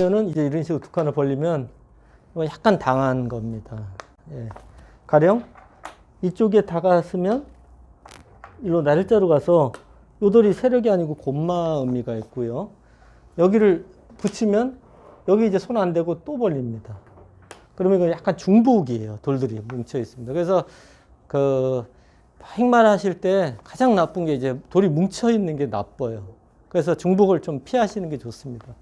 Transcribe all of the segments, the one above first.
는 이제 이런 식으로 두 칸을 벌리면 약간 당한 겁니다. 예. 가령 이쪽에 다가서면 일로 날짜로 가서 요 돌이 세력이 아니고 곰마 의미가 있고요. 여기를 붙이면 여기 이제 손 안 대고 또 벌립니다. 그러면 이거 약간 중복이에요. 돌들이 뭉쳐 있습니다. 그래서 그 행말 하실 때 가장 나쁜 게 이제 돌이 뭉쳐 있는 게 나빠요. 그래서 중복을 좀 피하시는 게 좋습니다.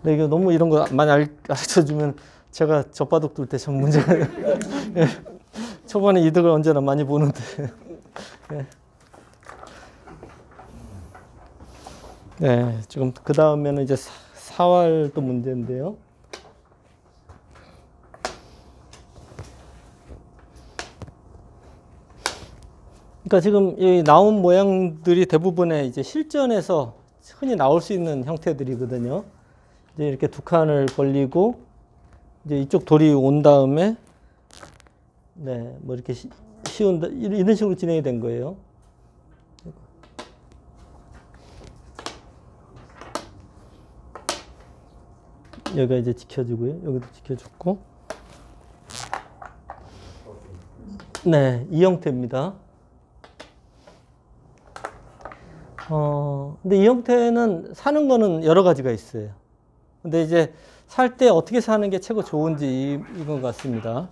근데 이거 너무 이런 거 많이 가르쳐 주면 제가 젖바둑 둘 때 좀 문제가 예. 초반에 이득을 언제나 많이 보는데 예. 네, 지금 그 다음에는 이제 사활도 문제인데요. 그러니까 지금 이 나온 모양들이 대부분의 이제 실전에서 흔히 나올 수 있는 형태들이거든요. 이제 이렇게 두 칸을 벌리고 이제 이쪽 돌이 온 다음에 네, 뭐 이렇게 쉬운 이런 식으로 진행이 된 거예요. 여기가 이제 지켜주고요. 여기도 지켜줬고. 네, 이 형태입니다. 근데 이 형태는 사는 거는 여러 가지가 있어요. 근데 이제 살 때 어떻게 사는 게 최고 좋은지 이건 같습니다.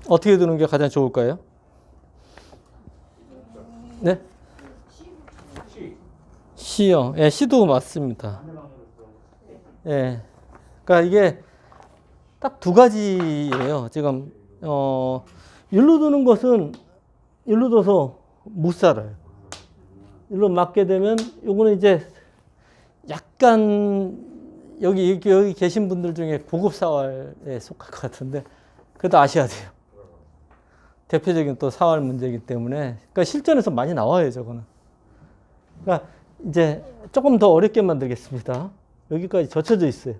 어떻게 두는 게 가장 좋을까요? 네? C요. 예, C도 맞습니다. 예. 그러니까 이게 딱 두 가지예요. 지금 일로 두는 것은 일로 둬서 못 살아요. 일로 맞게 되면 요거는 이제 약간 여기 계신 분들 중에 고급 사활에 속할 것 같은데 그래도 아셔야 돼요. 대표적인 또 사활 문제이기 때문에 그러니까 실전에서 많이 나와요, 저거는. 그러니까 이제 조금 더 어렵게 만들겠습니다. 여기까지 젖혀져 있어요.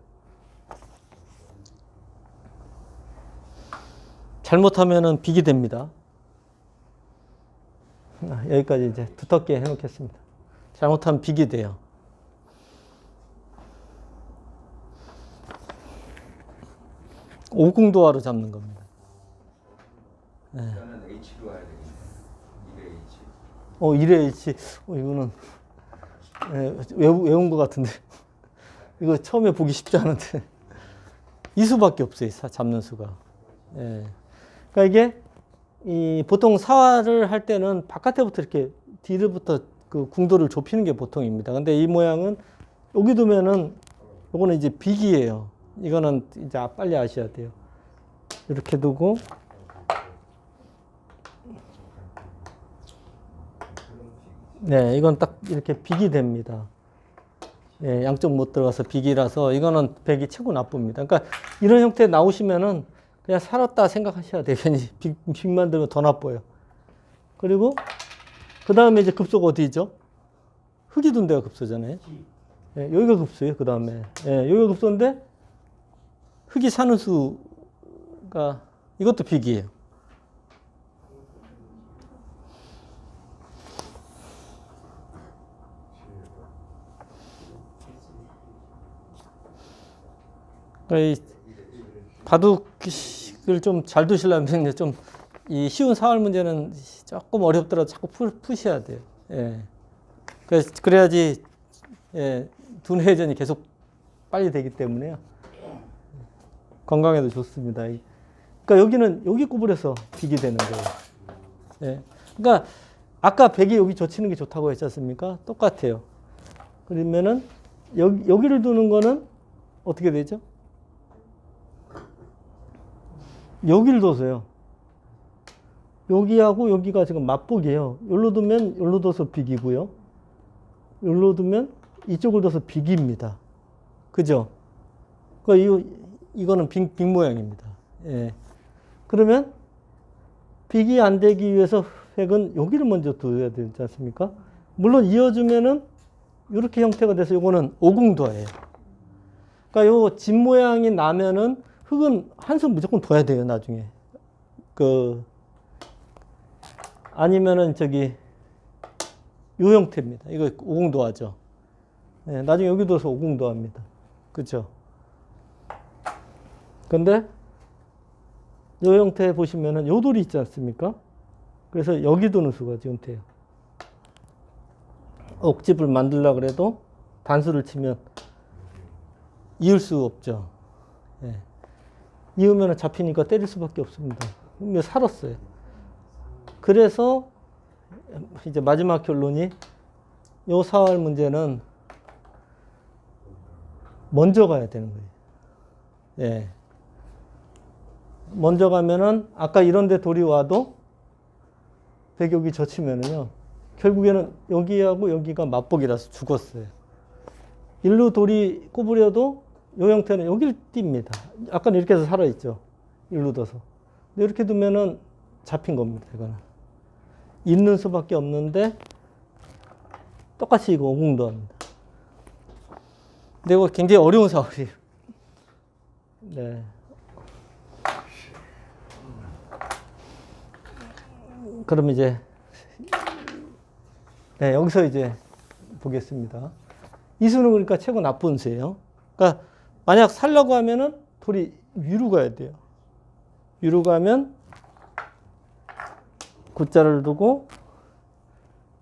잘못하면은 빅이 됩니다. 여기까지 이제 두텁게 해놓겠습니다. 잘못하면 빅이 돼요. 오궁도화로 잡는 겁니다. 네. 저는 H로 해야 되겠네. 1회 H. 이거는 외운 것 같은데. 이거 처음에 보기 쉽지 않은데. 이 수밖에 없어요. 잡는 수가. 예. 그러니까 이게 보통 사활을 할 때는 바깥에부터 이렇게 뒤로부터 그 궁도를 좁히는 게 보통입니다. 근데 이 모양은 여기 두면은 요거는 이제 빅이에요. 이거는 이제 빨리 아셔야 돼요. 이렇게 두고 네, 이건 딱 이렇게 빅이 됩니다. 예, 양쪽 못 들어가서 빅이라서 이거는 백이 최고 나쁩니다. 그러니까 이런 형태 나오시면은 그냥 살았다 생각하셔야 돼요. 괜히 빅 만들면 더 나빠요. 그리고 그 다음에 이제 급소가 어디죠? 흙이 둔 데가 급소잖아요. 예, 여기가 급소예요. 그 다음에 예, 여기가 급소인데 흙이 사는 수가 이것도 빅이에요. 이 바둑을 좀 잘 두시려면 좀 이 쉬운 사활 문제는 조금 어렵더라도 자꾸 푸셔야 돼요. 예. 그래야지 예, 두뇌 회전이 계속 빨리 되기 때문에요. 건강에도 좋습니다. 그러니까 여기는 여기 구부려서 빅이 되는 거예요. 예. 그러니까 아까 백이 여기 젖히는 게 좋다고 했지 않습니까? 똑같아요. 그러면은 여기를 두는 거는 어떻게 되죠? 여기를 둬서요. 여기하고 여기가 지금 맞복이에요. 여기로 두면 여기로 둬서 빅이고요. 여기로 두면 이쪽을 둬서 빅입니다. 그죠? 그러니까 이거는 빅 모양입니다. 예. 그러면 빅이 안 되기 위해서 획은 여기를 먼저 둬야 되지 않습니까? 물론 이어주면은 이렇게 형태가 돼서 이거는 오궁도예요. 그러니까 요 집 모양이 나면은 흙은 한숨 무조건 둬야 돼요, 나중에. 아니면은 요 형태입니다. 이거 오공도화죠. 예, 나중에 여기도서 오공도화입니다. 그죠? 근데 요 형태 보시면은 요 돌이 있지 않습니까? 그래서 여기 도는 수가 형태예요. 옥집을 만들려고 그래도 단수를 치면 이을 수 없죠. 예. 이으면 잡히니까 때릴 수밖에 없습니다. 살았어요. 그래서 이제 마지막 결론이 요 사활 문제는 먼저 가야 되는 거예요. 예. 먼저 가면은 아까 이런 데 돌이 와도 백여기 젖히면은요. 결국에는 여기하고 여기가 맞벅이라서 죽었어요. 일로 돌이 꼬부려도 요 형태는 여길 띕니다. 아까는 이렇게 해서 살아있죠. 일로 둬서. 근데 이렇게 두면은 잡힌 겁니다. 이거는. 있는 수밖에 없는데 똑같이 이거 오공도합니다. 근데 이거 굉장히 어려운 사업이에요. 네. 그럼 이제 네, 여기서 이제 보겠습니다. 이 수는 그러니까 최고 나쁜 수예요. 그러니까 만약 살려고 하면은 돌이 위로 가야 돼요. 위로 가면 굿자를 두고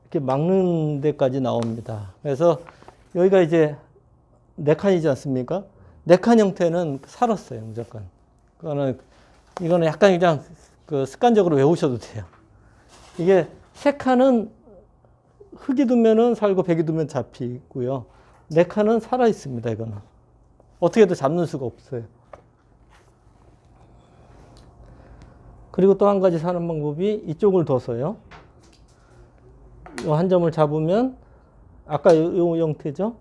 이렇게 막는 데까지 나옵니다. 그래서 여기가 이제 4칸이지 않습니까? 4칸 형태는 살았어요, 무조건. 이거는 약간 그냥 그 습관적으로 외우셔도 돼요. 이게 3칸은 흙이 두면은 살고 백이 두면 잡히고요. 4칸은 살아 있습니다, 이거는. 어떻게든 잡는 수가 없어요. 그리고 또 한 가지 사는 방법이 이쪽을 둬서요. 이 한 점을 잡으면 아까 요 형태죠.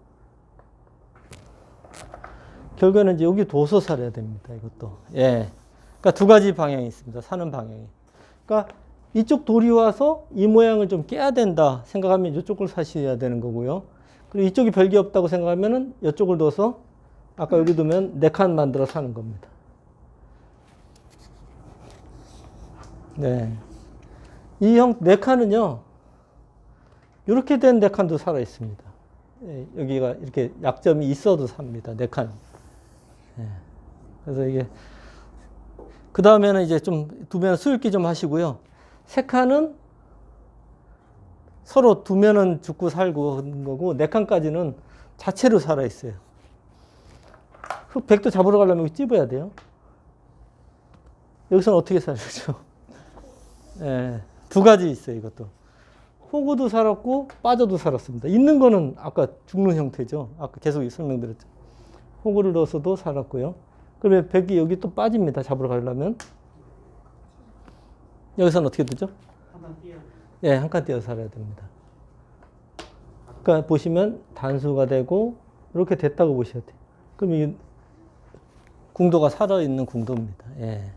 결국에는 이제 여기 둬서 살아야 됩니다. 이것도. 예. 그러니까 2가지 방향이 있습니다. 사는 방향이. 그러니까 이쪽 돌이 와서 이 모양을 좀 깨야 된다 생각하면 이쪽을 사셔야 되는 거고요. 그리고 이쪽이 별게 없다고 생각하면은 이쪽을 둬서 아까 여기 두면 4칸 만들어 사는 겁니다. 네. 이 4칸은요, 이렇게 된 4칸도 살아 있습니다. 예, 여기가 이렇게 약점이 있어도 삽니다. 4칸. 예. 그래서 이게, 그 다음에는 이제 좀 두면 수읽기 좀 하시고요. 3칸은 서로 두면은 죽고 살고 하는 거고, 4칸까지는 자체로 살아 있어요. 백도 잡으러 가려면 여기 찝어야 돼요. 여기서는 어떻게 살죠? 예, 2가지 있어요, 이것도. 호구도 살았고, 빠져도 살았습니다. 있는 거는 아까 죽는 형태죠. 아까 계속 설명드렸죠. 호구를 넣어서도 살았고요. 그러면 백이 여기 또 빠집니다. 잡으러 가려면. 여기서는 어떻게 되죠? 예, 한 칸 띄어서 살아야 됩니다. 그러니까 보시면 단수가 되고, 이렇게 됐다고 보셔야 돼요. 그럼 이 궁도가 살아있는 궁도입니다. 예.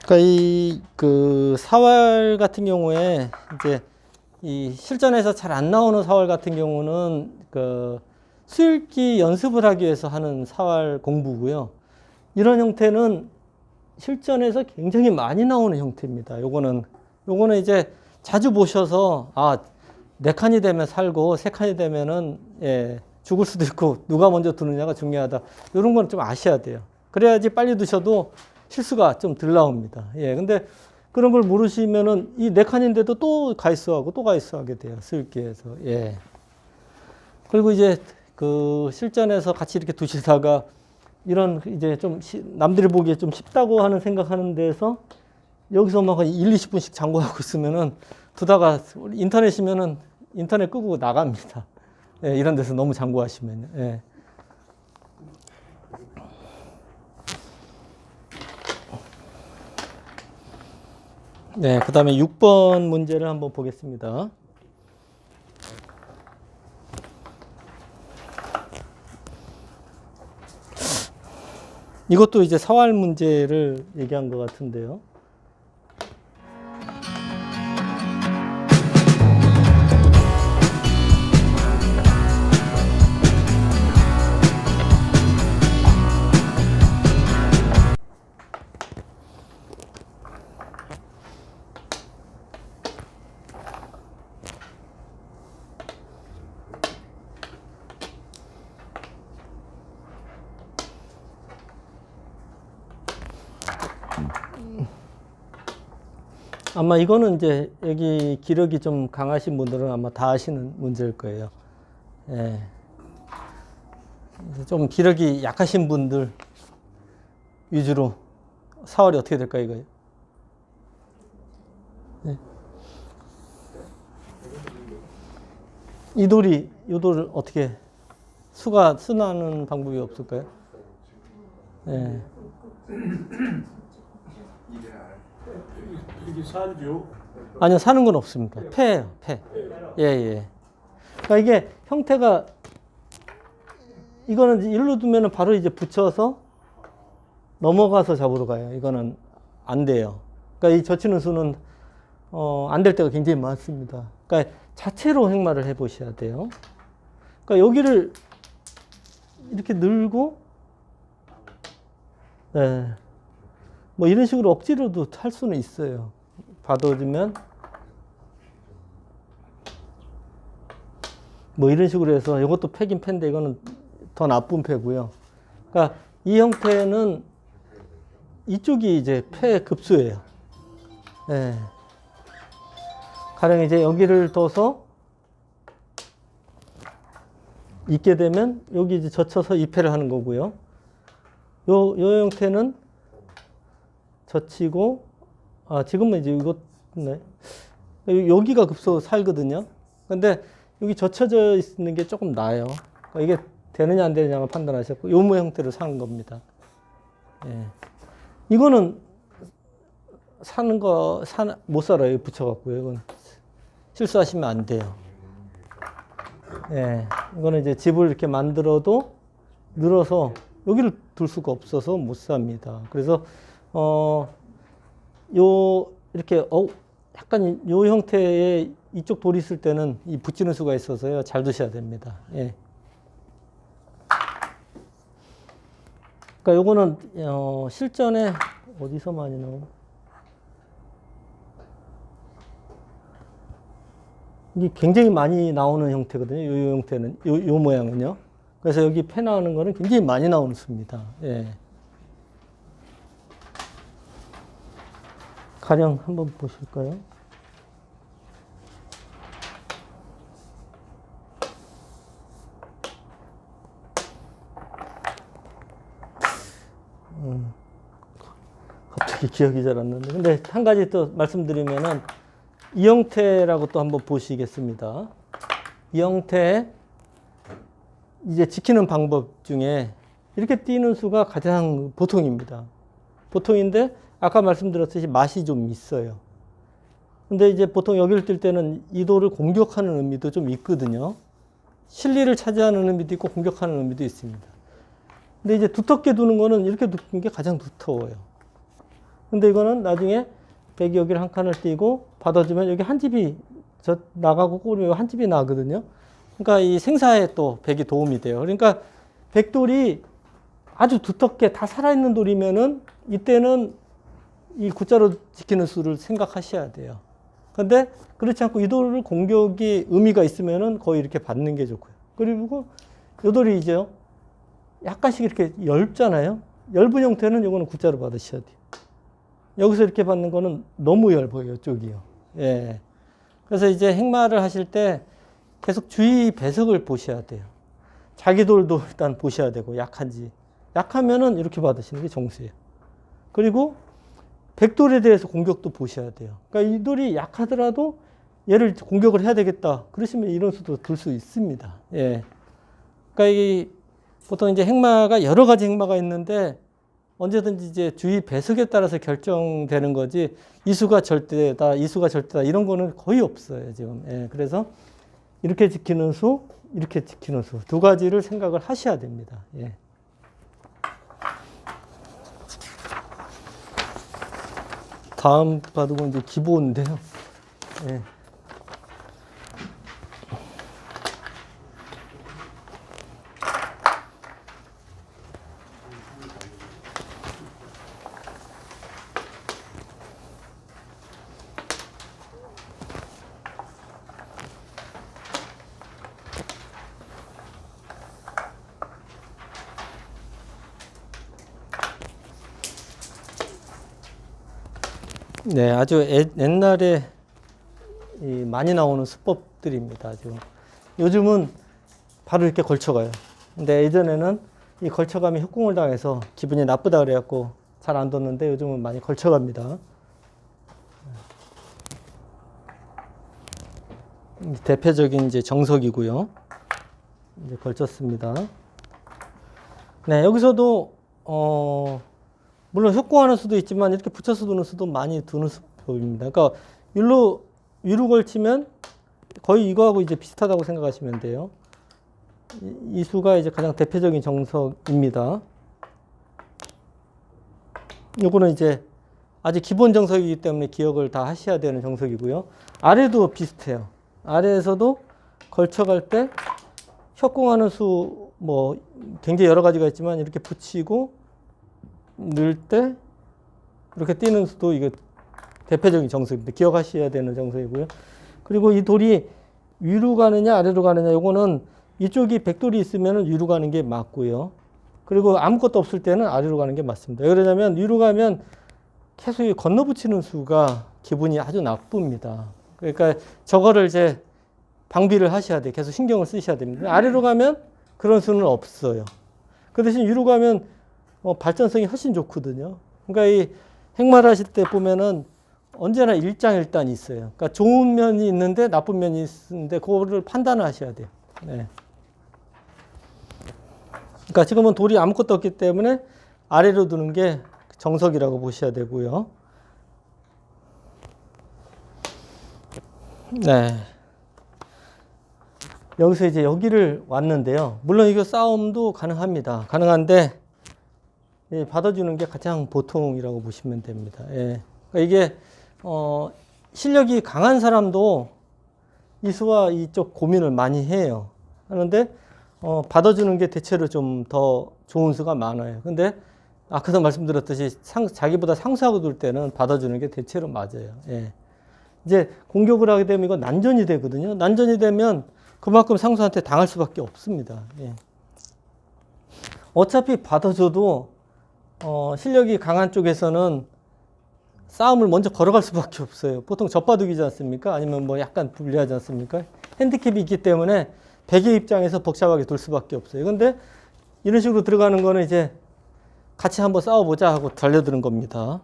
그러니까 그 사활 같은 경우에 이제 이 실전에서 잘 안 나오는 사활 같은 경우는 그 수읽기 연습을 하기 위해서 하는 사활 공부고요. 이런 형태는 실전에서 굉장히 많이 나오는 형태입니다. 요거는 이제 자주 보셔서 4칸이 되면 살고 3칸이 되면은 예, 죽을 수도 있고 누가 먼저 두느냐가 중요하다. 이런 건 좀 아셔야 돼요. 그래야지 빨리 두셔도 실수가 좀 덜 나옵니다. 예, 근데 그런 걸 모르시면은 이 4칸인데도 또 가이스하고 또 가이스하게 돼요. 수읽기에서. 예. 그리고 이제 그 실전에서 같이 이렇게 두시다가 이런 이제 좀 남들이 보기에 좀 쉽다고 하는 생각하는 데서 여기서 막 1, 20분씩 장구하고 있으면은 두다가 인터넷이면은 인터넷 끄고 나갑니다. 예, 이런 데서 너무 장구하시면. 예. 네, 그 다음에 6번 문제를 한번 보겠습니다. 이것도 이제 사활 문제를 얘기한 것 같은데요. 아마 이거는 이제 여기 기력이 좀 강하신 분들은 아마 다 아시는 문제일 거예요. 예. 좀 기력이 약하신 분들 위주로 4월이 어떻게 될까 이거예요? 예. 이 돌을 어떻게 순화하는 방법이 없을까요? 예. 이게 산죠? 아니요, 사는 건 없습니다. 폐예요, 폐. 예, 예. 그러니까 이게 형태가, 이거는 일로 두면은 바로 이제 붙여서 넘어가서 잡으러 가요. 이거는 안 돼요. 그러니까 이 젖히는 수는, 안 될 때가 굉장히 많습니다. 그러니까 자체로 행마를 해 보셔야 돼요. 그러니까 여기를 이렇게 늘고, 네. 뭐 이런 식으로 억지로도 할 수는 있어요. 받아주면 뭐 이런 식으로 해서 이것도 패긴 패인데 이거는 더 나쁜 패고요. 그러니까 이 형태는 이쪽이 이제 패 급수예요. 네. 가령 이제 여기를 둬서 있게 되면 여기 이제 젖혀서 입회를 하는 거고요. 요 형태는 젖히고, 지금은 이제 이것, 네. 여기가 급소 살거든요. 근데 여기 젖혀져 있는 게 조금 나아요. 그러니까 이게 되느냐 안 되느냐만 판단하셨고, 요모 형태로 사는 겁니다. 예. 이거는 못 살아요. 붙여갖고요. 이건 실수하시면 안 돼요. 예. 이거는 이제 집을 이렇게 만들어도 늘어서 여기를 둘 수가 없어서 못 삽니다. 그래서, 이렇게, 약간 요 형태의 이쪽 돌이 있을 때는 이 붙이는 수가 있어서요. 잘 두셔야 됩니다. 예. 그러니까 요거는, 실전에 어디서 많이 나오나? 이게 굉장히 많이 나오는 형태거든요. 요 형태는, 요 모양은요. 그래서 여기 패 나오는 거는 굉장히 많이 나오는 수입니다. 예. 가령 한번 보실까요? 갑자기 기억이 잘 안 나는데. 근데 한 가지 또 말씀드리면은 이 형태라고 또 한번 보시겠습니다. 이 형태 이제 지키는 방법 중에 이렇게 띄는 수가 가장 보통입니다. 보통인데 아까 말씀드렸듯이 맛이 좀 있어요. 근데 이제 보통 여기를 뜰 때는 이 돌을 공격하는 의미도 좀 있거든요. 실리를 차지하는 의미도 있고 공격하는 의미도 있습니다. 근데 이제 두텁게 두는 거는 이렇게 두는 게 가장 두터워요. 근데 이거는 나중에 백이 여기를 한 칸을 띄고 받아주면 여기 한 집이 나가고 꼬리가 한 집이 나거든요. 그러니까 이 생사에 또 백이 도움이 돼요. 그러니까 백돌이 아주 두텁게 다 살아있는 돌이면은 이때는 이 구자로 지키는 수를 생각하셔야 돼요. 근데 그렇지 않고 이 돌을 공격이 의미가 있으면은 거의 이렇게 받는 게 좋고요. 그리고 이 돌이 이제 약간씩 이렇게 얇잖아요. 얇은 형태는 이거는 구자로 받으셔야 돼요. 여기서 이렇게 받는 거는 너무 얇아요, 이쪽이요. 예. 그래서 이제 행마를 하실 때 계속 주의 배석을 보셔야 돼요. 자기 돌도 일단 보셔야 되고, 약한지. 약하면은 이렇게 받으시는 게 정수예요. 그리고 백돌에 대해서 공격도 보셔야 돼요. 그러니까 이 돌이 약하더라도 얘를 공격을 해야 되겠다. 그러시면 이런 수도 들 수 있습니다. 예. 그러니까 이 보통 이제 행마가 여러 가지 행마가 있는데 언제든지 이제 주의 배석에 따라서 결정되는 거지 이 수가 절대다, 이 수가 절대다 이런 거는 거의 없어요, 지금. 예. 그래서 이렇게 지키는 수, 이렇게 지키는 수 두 가지를 생각을 하셔야 됩니다. 예. 다음 바둑은 이제 기본인데요. 예. 네, 아주 옛날에 많이 나오는 수법들입니다. 아주. 요즘은 바로 이렇게 걸쳐가요. 근데 예전에는 이 걸쳐감이 협공을 당해서 기분이 나쁘다 그래갖고 잘 안 뒀는데 요즘은 많이 걸쳐갑니다. 대표적인 이제 정석이고요. 이제 걸쳤습니다. 네, 여기서도 물론 협공하는 수도 있지만 이렇게 붙여서 두는 수도 많이 두는 수법입니다. 그러니까 위로 걸치면 거의 이거하고 이제 비슷하다고 생각하시면 돼요. 이 수가 이제 가장 대표적인 정석입니다. 요거는 이제 아주 기본 정석이기 때문에 기억을 다 하셔야 되는 정석이고요. 아래도 비슷해요. 아래에서도 걸쳐갈 때 협공하는 수 뭐 굉장히 여러 가지가 있지만 이렇게 붙이고 넣을 때 이렇게 띄는 수도 이게 대표적인 정석입니다. 기억하셔야 되는 정석이고요. 그리고 이 돌이 위로 가느냐 아래로 가느냐 요거는 이쪽이 백돌이 있으면 위로 가는 게 맞고요. 그리고 아무것도 없을 때는 아래로 가는 게 맞습니다. 왜 그러냐면 위로 가면 계속 건너붙이는 수가 기분이 아주 나쁩니다. 그러니까 저거를 이제 방비를 하셔야 돼요. 계속 신경을 쓰셔야 됩니다. 아래로 가면 그런 수는 없어요. 그 대신 위로 가면 발전성이 훨씬 좋거든요. 그러니까 이 행마를 하실 때 보면은 언제나 일장일단이 있어요. 그러니까 좋은 면이 있는데 나쁜 면이 있는데 그거를 판단을 하셔야 돼요. 네. 그러니까 지금은 돌이 아무것도 없기 때문에 아래로 두는 게 정석이라고 보셔야 되고요. 네. 여기서 이제 여기를 왔는데요. 물론 이거 싸움도 가능합니다. 가능한데 받아주는 게 가장 보통이라고 보시면 됩니다. 예. 그러니까 이게 실력이 강한 사람도 이 수와 이쪽 고민을 많이 해요. 하는데 받아주는 게 대체로 좀 더 좋은 수가 많아요. 근데 아까도 말씀드렸듯이 자기보다 상수하고 둘 때는 받아주는 게 대체로 맞아요. 예. 이제 공격을 하게 되면 이건 난전이 되거든요. 난전이 되면 그만큼 상수한테 당할 수밖에 없습니다. 예. 어차피 받아줘도 실력이 강한 쪽에서는 싸움을 먼저 걸어갈 수밖에 없어요. 보통 젖바둑이지 않습니까? 아니면 뭐 약간 불리하지 않습니까? 핸디캡이 있기 때문에 백의 입장에서 복잡하게 둘 수밖에 없어요. 근데 이런 식으로 들어가는 거는 이제 같이 한번 싸워보자 하고 달려드는 겁니다.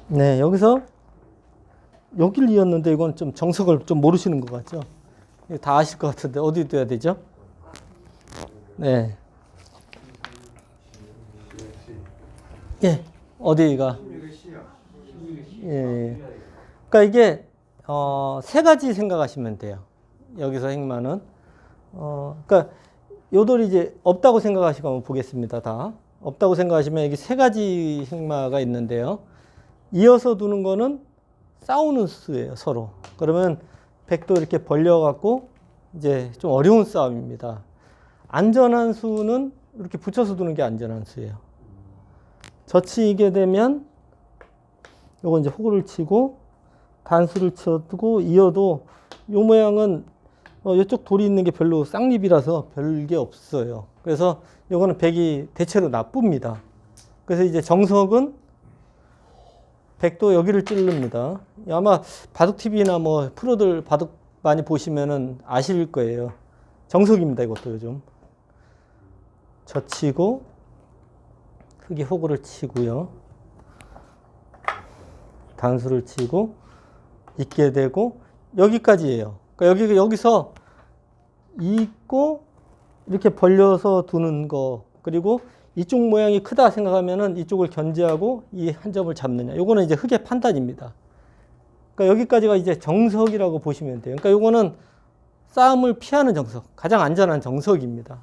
네, 여기서 여기를 이었는데 이건 좀 정석을 좀 모르시는 것 같죠? 다 아실 것 같은데 어디 둬야 되죠? 네. 예, 어디가? 예. 그러니까 이게 세 가지 생각하시면 돼요. 여기서 행마는 그러니까 요 돌이 이제 없다고 생각하시고 한번 보겠습니다. 다 없다고 생각하시면 여기 세 가지 행마가 있는데요. 이어서 두는 거는 싸우는 수예요, 서로. 그러면 백도 이렇게 벌려갖고 이제 좀 어려운 싸움입니다. 안전한 수는 이렇게 붙여서 두는 게 안전한 수예요. 젖히게 되면 요거 이제 호구를 치고 단수를 쳐두고 이어도 요 모양은 이쪽 돌이 있는 게 별로 쌍립이라서 별게 없어요. 그래서 요거는 백이 대체로 나쁩니다. 그래서 이제 정석은 백도 여기를 찌릅니다. 아마 바둑TV나 뭐 프로들 바둑 많이 보시면은 아실 거예요. 정석입니다. 이것도 요즘. 젖히고 흙이 호구를 치고요. 단수를 치고 있게 되고 여기까지예요. 그러니까 여기서 있고 이렇게 벌려서 두는 거 그리고 이쪽 모양이 크다 생각하면은 이쪽을 견제하고 이 한 점을 잡느냐. 요거는 이제 흙의 판단입니다. 그러니까 여기까지가 이제 정석이라고 보시면 돼요. 그러니까 요거는 싸움을 피하는 정석, 가장 안전한 정석입니다.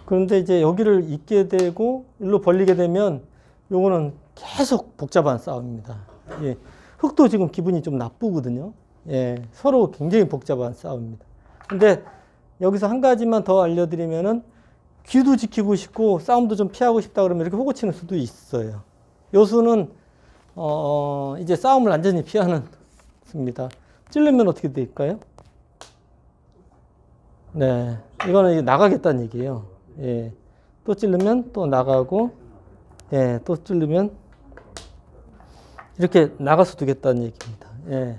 그런데 이제 여기를 잇게 되고 일로 벌리게 되면 요거는 계속 복잡한 싸움입니다. 예. 흙도 지금 기분이 좀 나쁘거든요. 예, 서로 굉장히 복잡한 싸움입니다. 근데 여기서 한 가지만 더 알려드리면은 귀도 지키고 싶고 싸움도 좀 피하고 싶다 그러면 이렇게 호구 치는 수도 있어요. 요 수는 이제 싸움을 완전히 피하는 수입니다. 찔르면 어떻게 될까요? 네, 이거는 이제 나가겠다는 얘기예요. 예, 또 찔르면 또 나가고, 예, 또 찔르면 이렇게 나가서 두겠다는 얘기입니다. 예.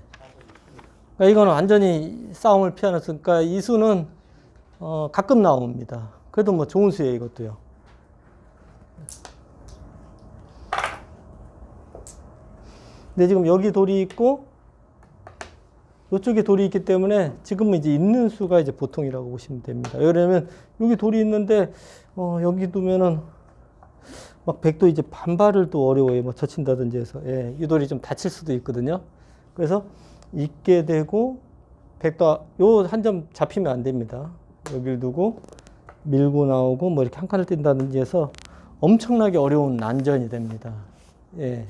그러니까 이거는 완전히 싸움을 피하는 수. 그러니까 이 수는 가끔 나옵니다. 그래도 뭐 좋은 수예요, 이것도요. 근데 지금 여기 돌이 있고 이쪽에 돌이 있기 때문에 지금은 이제 있는 수가 이제 보통이라고 보시면 됩니다. 왜냐면 여기 돌이 있는데 여기 두면은 막 백도 이제 반발을 또 어려워요. 뭐 젖힌다든지 해서. 예, 이 돌이 좀 다칠 수도 있거든요. 그래서 있게 되고 백도 요 한 점 잡히면 안 됩니다. 여기를 두고 밀고 나오고 뭐 이렇게 한 칸을 뛴다든지 해서 엄청나게 어려운 난전이 됩니다. 예.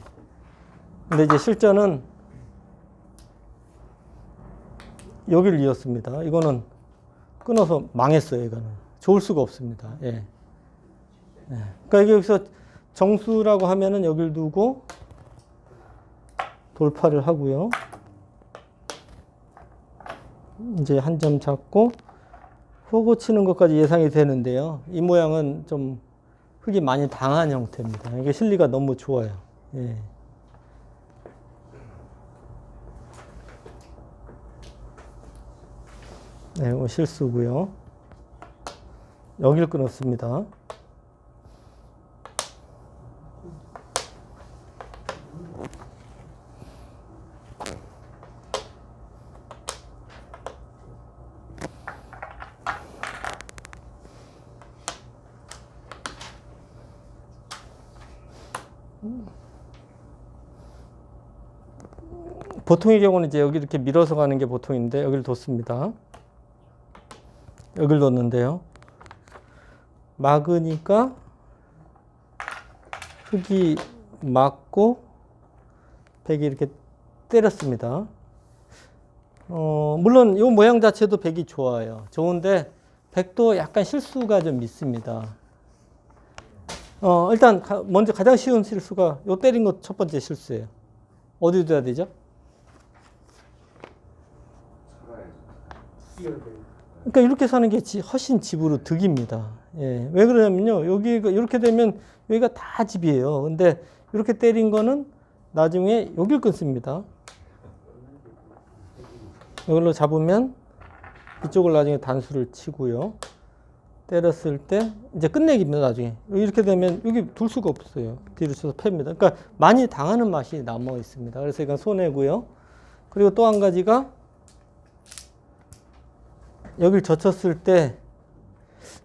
근데 이제 실전은 여기를 이었습니다. 이거는 끊어서 망했어요. 이거는 좋을 수가 없습니다. 예. 예. 그러니까 여기서 정수라고 하면은 여기를 두고 돌파를 하고요. 이제 한 점 잡고 호구 치는 것까지 예상이 되는데요. 이 모양은 좀 흙이 많이 당한 형태입니다. 이게 실리가 너무 좋아요. 예. 네, 이거 실수고요. 여기를 끊었습니다. 보통의 경우는 이제 여기 이렇게 밀어서 가는 게 보통인데 여기를 뒀습니다. 여기를 뒀는데요. 막으니까 흙이 막고 백이 이렇게 때렸습니다. 물론 이 모양 자체도 백이 좋아요. 좋은데 백도 약간 실수가 좀 있습니다. 일단 먼저 가장 쉬운 실수가 요 때린 것 첫 번째 실수예요. 어디 둬야 되죠? 그러니까 이렇게 사는 게 훨씬 집으로 득입니다. 예. 왜 그러냐면요. 여기가 이렇게 되면 여기가 다 집이에요. 근데 이렇게 때린 거는 나중에 여길 끊습니다. 이걸로 잡으면 이쪽을 나중에 단수를 치고요. 때렸을 때 이제 끝내기입니다. 나중에 이렇게 되면 여기 둘 수가 없어요. 뒤로 쳐서 팹니다. 그러니까 많이 당하는 맛이 남아 있습니다. 그래서 이건 손해고요. 그리고 또 한 가지가 여기를 젖혔을 때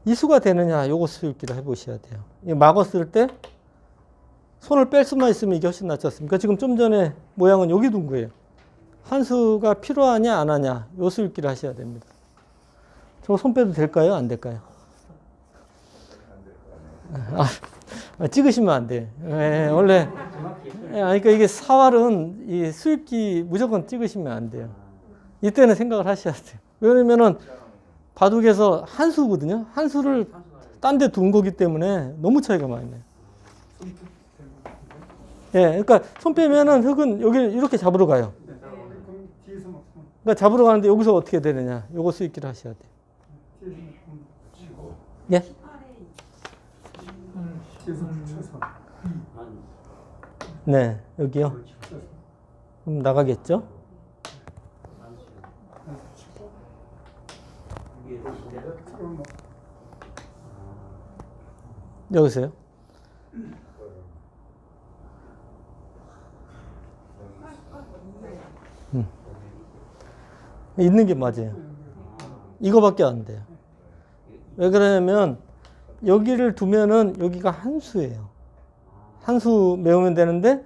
이수가 되느냐 요거 수읽기를 해보셔야 돼요. 막았을 때 손을 뺄 수만 있으면 이게 훨씬 낫지 않습니까? 지금 좀 전에 모양은 여기 둔 거예요. 한 수가 필요하냐 안 하냐 요 수읽기를 하셔야 됩니다. 저거 손 빼도 될까요? 안 될까요? 찍으시면 안 돼. 예, 원래 그러니까 이게 사활은 이 수읽기 무조건 찍으시면 안 돼요. 이때는 생각을 하셔야 돼요. 왜냐면은 바둑에서 한 수거든요. 한 수를 딴 데 둔 거기 때문에 너무 차이가 많이 나요. 예, 그러니까 손 빼면은 흙은 여기 이렇게 잡으러 가요. 그러니까 잡으러 가는데 여기서 어떻게 되느냐. 요거 수익기를 하셔야 돼요. 예? 네, 여기요. 그럼 나가겠죠? 여기서요? 있는 게 맞아요. 이거밖에 안 돼요. 왜 그러냐면 여기를 두면은 여기가 한 수예요. 한 수 메우면 되는데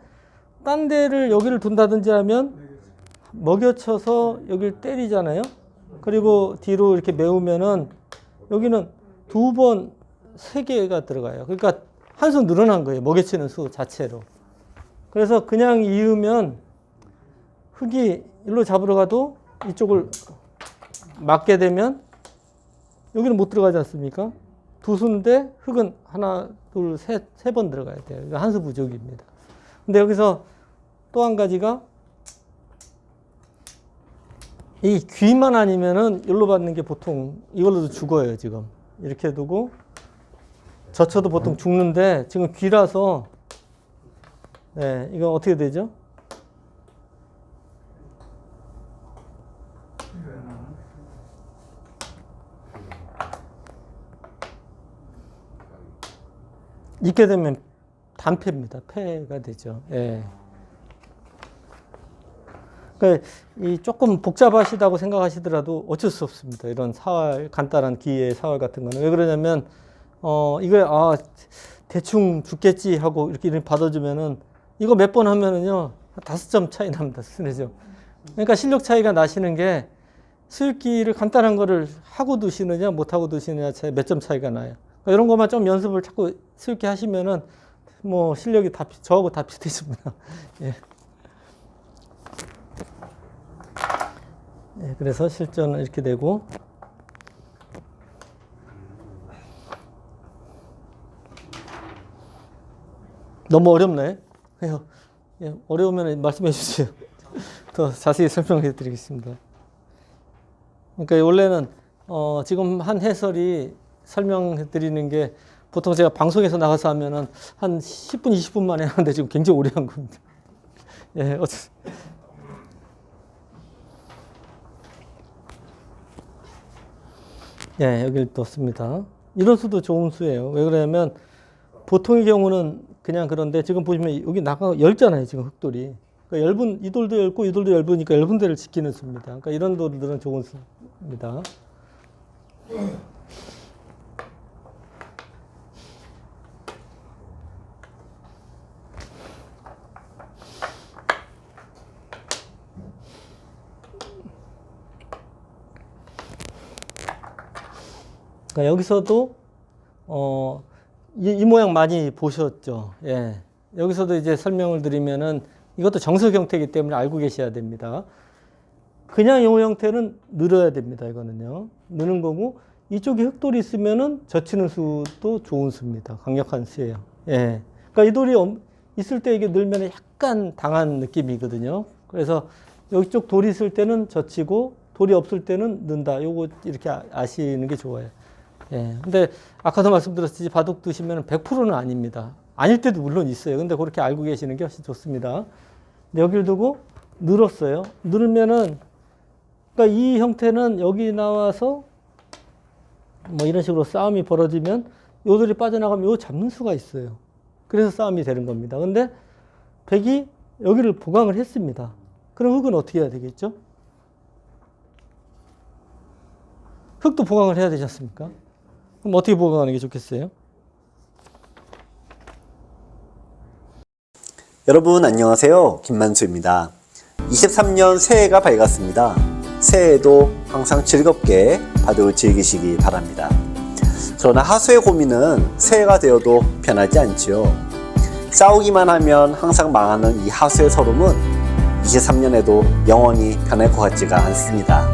딴 데를 여기를 둔다든지 하면 먹여쳐서 여기를 때리잖아요. 그리고 뒤로 이렇게 메우면은 여기는 두 번, 세 개가 들어가요. 그러니까 한 수 늘어난 거예요. 먹여치는 수 자체로. 그래서 그냥 이으면 흙이 일로 잡으러 가도 이쪽을 막게 되면 여기는 못 들어가지 않습니까? 두 수인데 흙은 하나, 둘, 셋, 세 번 들어가야 돼요. 한 수 부족입니다. 근데 여기서 또 한 가지가 이 귀만 아니면은 일로 받는 게 보통 이걸로도 죽어요, 지금. 이렇게 두고 젖혀도 보통 죽는데 지금 귀라서 네, 이건 어떻게 되죠? 익게 되면 단패입니다. 패가 되죠. 예. 그러니까 이 조금 복잡하시다고 생각하시더라도 어쩔 수 없습니다. 이런 사활, 간단한 기의 사활 같은 거는. 왜 그러냐면, 이거, 대충 죽겠지 하고 이렇게 받아주면은, 이거 몇 번 하면은요, 5점 차이 납니다. 스트레스. 그러니까 실력 차이가 나시는 게, 수익기를 간단한 거를 하고 두시느냐, 못하고 두시느냐 차이, 몇 점 차이가 나요. 그러니까 이런 것만 좀 연습을 자꾸 수익기 하시면은, 뭐, 실력이 다, 저하고 다 비슷해집니다. 예. 예, 그래서 실전은 이렇게 되고, 너무 어렵나요? 예, 어려우면 말씀해 주세요. 더 자세히 설명해 드리겠습니다. 그러니까 원래는 지금 한 해설이 설명해 드리는 게 보통 제가 방송에서 나가서 하면은 한 10분, 20분 만에 하는데 지금 굉장히 오래 한 겁니다. 예, 예, 여기를 뒀습니다. 이런 수도 좋은 수예요. 왜 그러냐면 보통의 경우는 그냥 그런데 지금 보시면 여기 나가 열잖아요. 지금 흙돌이. 그러니까 얇은 이 돌도 얇고 이 돌도 얇으니까 얇은 데를 지키는 수입니다. 그러니까 이런 돌들은 좋은 수입니다. 그러니까 여기서도 이 모양 많이 보셨죠. 예. 여기서도 이제 설명을 드리면은 이것도 정석 형태이기 때문에 알고 계셔야 됩니다. 그냥 이 형태는 늘어야 됩니다. 이거는요. 느는 거고 이쪽에 흙돌이 있으면은 젖히는 수도 좋은 수입니다. 강력한 수예요. 예. 그러니까 이 돌이 있을 때 이게 늘면 약간 당한 느낌이거든요. 그래서 이쪽 돌이 있을 때는 젖히고 돌이 없을 때는 는다. 요거 이렇게 아시는 게 좋아요. 예. 근데 아까도 말씀드렸듯이 바둑 두시면 100%는 아닙니다. 아닐 때도 물론 있어요. 근데 그렇게 알고 계시는 게 훨씬 좋습니다. 여기를 두고 늘었어요. 늘으면은, 그러니까 이 형태는 여기 나와서 뭐 이런 식으로 싸움이 벌어지면 요들이 빠져나가면 요 잡는 수가 있어요. 그래서 싸움이 되는 겁니다. 근데 백이 여기를 보강을 했습니다. 그럼 흙은 어떻게 해야 되겠죠? 흙도 보강을 해야 되지 않습니까? 그럼 어떻게 보강하는 게 좋겠어요? 여러분 안녕하세요. 김만수입니다. 23년 새해가 밝았습니다. 새해에도 항상 즐겁게 바둑을 즐기시기 바랍니다. 그러나 하수의 고민은 새해가 되어도 변하지 않지요. 싸우기만 하면 항상 망하는 이 하수의 서름은 23년에도 영원히 변할 것 같지가 않습니다.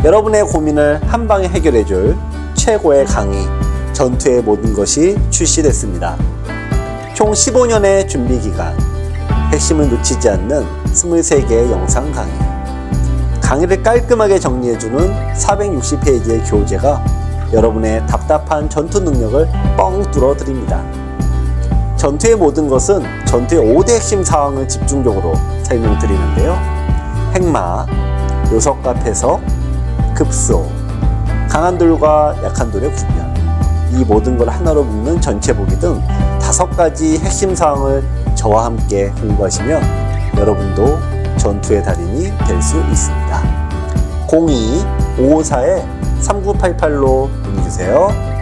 여러분의 고민을 한방에 해결해줄 최고의 강의 전투의 모든 것이 출시됐습니다. 총 15년의 준비 기간, 핵심을 놓치지 않는 23개의 영상 강의, 강의를 깔끔하게 정리해주는 460페이지의 교재가 여러분의 답답한 전투 능력을 뻥 뚫어드립니다. 전투의 모든 것은 전투의 5대 핵심 사항을 집중적으로 설명드리는데요. 핵마, 요석과 패석, 급소, 강한 돌과 약한 돌의 구별, 이 모든 걸 하나로 묶는 전체 보기 등 5가지 핵심 사항을 저와 함께 공부하시면 여러분도 전투의 달인이 될 수 있습니다. 02-554-3988로 문의주세요.